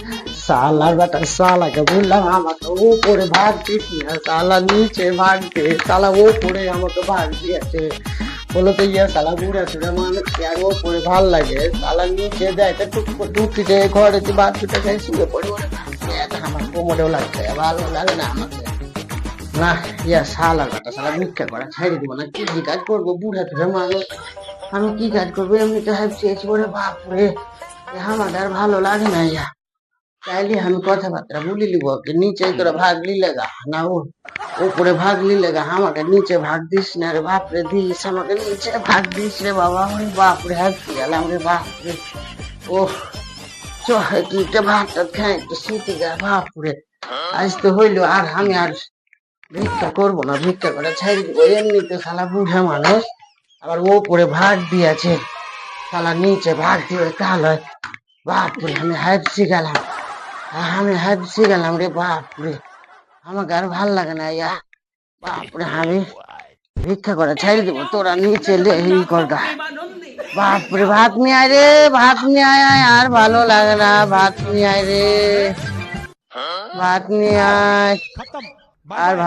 साला बेटा साला के বললাম আমাকে উপরে ভাগ দিস না, সালা নিচে ভাগ দে, সালা উপরে আমাকে ভাগ দিয়েছে। বলো তো ইয়া সালা বুড়া চুড়া মানুষ আর উপরে ভাল লাগে, সালা নিচে দেয় তো টুকটিতে ঘরে বাদ দুটো খাই শুয়ে পড়ে আমার কোমরেও লাগছে, ভালো লাগে না আমাকে। না ইয়া সালা বেটা সালা ভিক্ষা করা ছেড়ে দিব না, কি কাজ করবো বুড়া চুড়া মানুষ, আমি কি কাজ করবো, এমনিতে হাঁপছি বলে বাপরে আমার আর ভালো লাগে না। ইয়া তাইলে আমি কথাবার্তা বলি লিব ওকে, নিচে করে ভাগ লিলেগা না ও উপরে ভাগ লিলেগা, আমাকে নিচে ভাগ দিস না রে বাপরে, দিস আমাকে নিচে ভাগ দিস রে বাবা, ওরে বাপরে হাঁটতে গেলাম রে বাপরে। ও চ একটু ভাত টাত খাই একটু শীতে গা বাপরে, আজ তো হইলো আর আমি আর ভিক্ষা করবো না, ভিক্ষা করে ছেড়ে দিব, এমনিতে শালা বুঝে মানুষ আবার ওপরে ভাগ দিয়েছে, শালা নিচে ভাগ দিয়ে তাহলে বাপরে আমি হাঁপছি গেলাম, আমি হাঁপছি গেলাম রে বাপরে, আমাকে আর ভাল লাগে না ইয়া বাপরে, আমি ভিক্ষা করে ছেড়ে দেবো, তোরা নিচে ই কর গা বাপরে, ভাত নিয়ে আয় রে, ভাত নিয়ে আয়, আর ভালো লাগে না, ভাত নিয়ে আয় রে, ভাত নিয়ে আয় আর